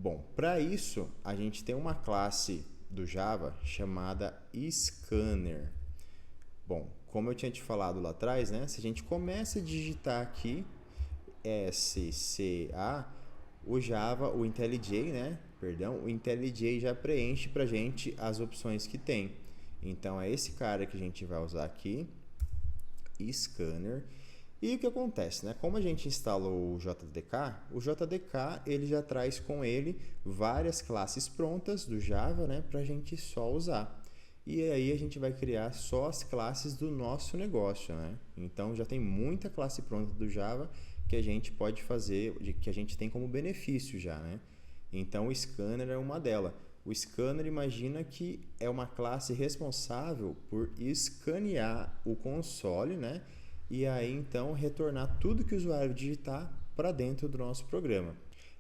Bom, para isso a gente tem uma classe do Java chamada Scanner. Bom, como eu tinha te falado lá atrás, né? Se a gente começa a digitar aqui SCA, o Java, o IntelliJ, né? Perdão, o IntelliJ já preenche para a gente as opções que tem. Então é esse cara que a gente vai usar aqui, Scanner. E o que acontece, né? Como a gente instalou o JDK ele já traz com ele várias classes prontas do Java, né? Para a gente só usar. E aí a gente vai criar só as classes do nosso negócio, né? Então já tem muita classe pronta do Java que a gente pode fazer, que a gente tem como benefício já, né? Então o Scanner é uma delas. O Scanner imagina que é uma classe responsável por escanear o console, né? E aí então retornar tudo que o usuário digitar para dentro do nosso programa.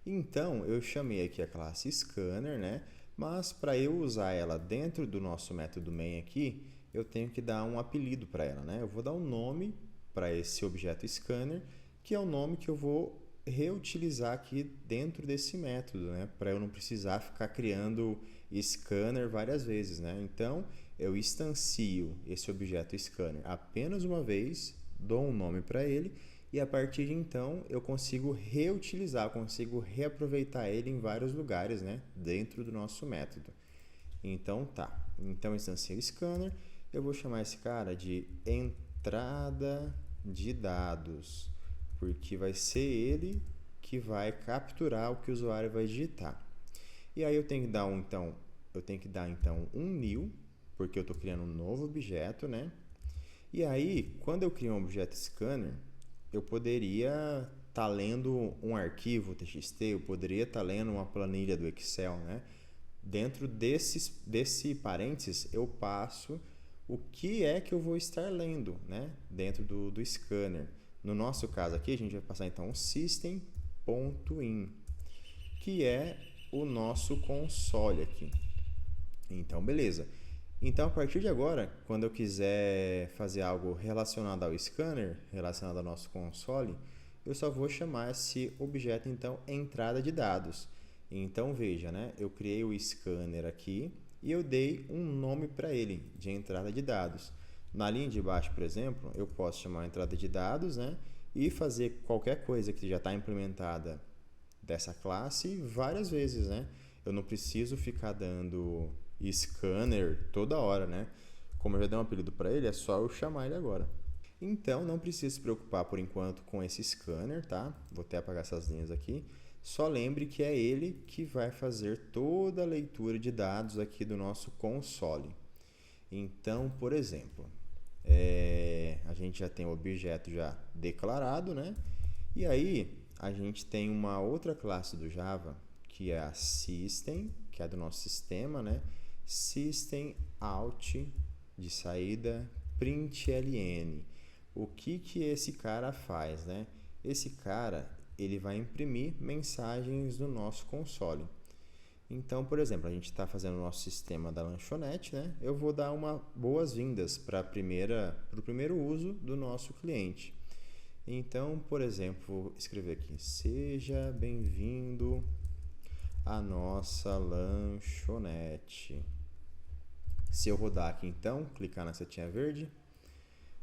Então eu chamei aqui a classe Scanner, né? Mas para eu usar ela dentro do nosso método main aqui, eu tenho que dar um apelido para ela, né? Eu vou dar um nome para esse objeto Scanner, que é o nome que eu vou reutilizar aqui dentro desse método, né? Para eu não precisar ficar criando scanner várias vezes, né? Então, eu instancio esse objeto scanner apenas uma vez, dou um nome para ele e a partir de então eu consigo reutilizar, consigo reaproveitar ele em vários lugares, né? Dentro do nosso método. Então, tá. Então, instancio scanner, eu vou chamar esse cara de entrada de dados, porque vai ser ele que vai capturar o que o usuário vai digitar. E aí eu tenho que dar um new, porque eu estou criando um novo objeto, né? E aí, quando eu crio um objeto scanner, eu poderia estar lendo um arquivo TXT, eu poderia estar lendo uma planilha do Excel, né? Dentro desse parênteses, eu passo o que é que eu vou estar lendo, né? Dentro do scanner. No nosso caso aqui, a gente vai passar então o system.in, que é o nosso console aqui. Então, beleza. Então, a partir de agora, quando eu quiser fazer algo relacionado ao scanner, relacionado ao nosso console, eu só vou chamar esse objeto, então, entrada de dados. Então, veja, né? Eu criei o scanner aqui e eu dei um nome para ele, de entrada de dados. Na linha de baixo, por exemplo, eu posso chamar entrada de dados, né? E fazer qualquer coisa que já está implementada dessa classe várias vezes, né? Eu não preciso ficar dando scanner toda hora, né? Como eu já dei um apelido para ele, é só eu chamar ele agora. Então, não precisa se preocupar por enquanto com esse scanner, tá? Vou até apagar essas linhas aqui. Só lembre que é ele que vai fazer toda a leitura de dados aqui do nosso console. Então, por exemplo, a gente já tem o objeto já declarado, né? E aí, a gente tem uma outra classe do Java, que é a System, que é do nosso sistema, né? System out de saída println. O que esse cara faz, né? Esse cara, ele vai imprimir mensagens no nosso console. Então, por exemplo, a gente está fazendo o nosso sistema da lanchonete, né? Eu vou dar uma boas-vindas para o primeiro uso do nosso cliente. Então, por exemplo, vou escrever aqui: seja bem-vindo à nossa lanchonete. Se eu rodar aqui então, clicar na setinha verde,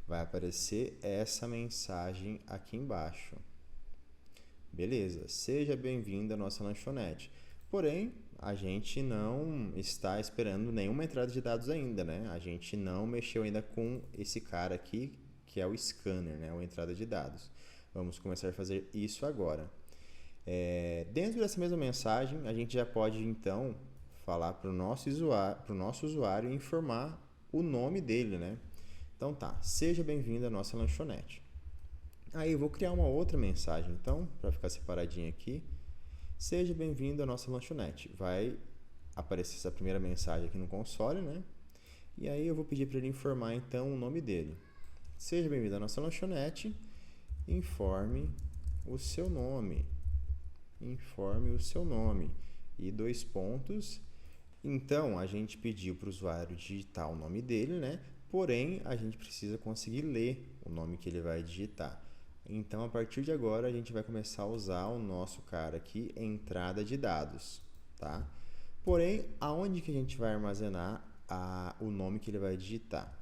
vai aparecer essa mensagem aqui embaixo. Beleza, seja bem-vindo à nossa lanchonete. Porém, a gente não está esperando nenhuma entrada de dados ainda, né? A gente não mexeu ainda com esse cara aqui, que é o scanner, né? Ou entrada de dados. Vamos começar a fazer isso agora. Dentro dessa mesma mensagem, a gente já pode então falar para o nosso usuário e informar o nome dele, né? Então tá, seja bem-vindo à nossa lanchonete. Aí eu vou criar uma outra mensagem, então, para ficar separadinho aqui. Seja bem-vindo à nossa lanchonete. Vai aparecer essa primeira mensagem aqui no console, né? E aí eu vou pedir para ele informar então o nome dele. Seja bem-vindo à nossa lanchonete. Informe o seu nome. Informe o seu nome. E 2 pontos. Então, a gente pediu para o usuário digitar o nome dele, né? Porém, a gente precisa conseguir ler o nome que ele vai digitar. Então, a partir de agora, a gente vai começar a usar o nosso cara aqui, entrada de dados, tá? Porém, aonde que a gente vai armazenar o nome que ele vai digitar?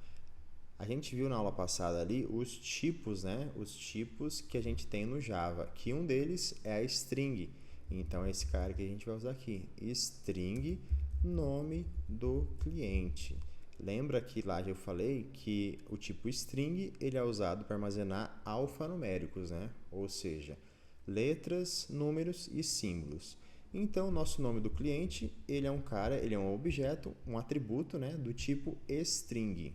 A gente viu na aula passada ali os tipos, né? Os tipos que a gente tem no Java, que um deles é a string. Então, é esse cara que a gente vai usar aqui, string nome do cliente. Lembra que lá eu falei que o tipo string ele é usado para armazenar alfanuméricos, né? Ou seja, letras, números e símbolos. Então, nosso nome do cliente, ele é um cara, ele é um objeto, um atributo, né, do tipo string.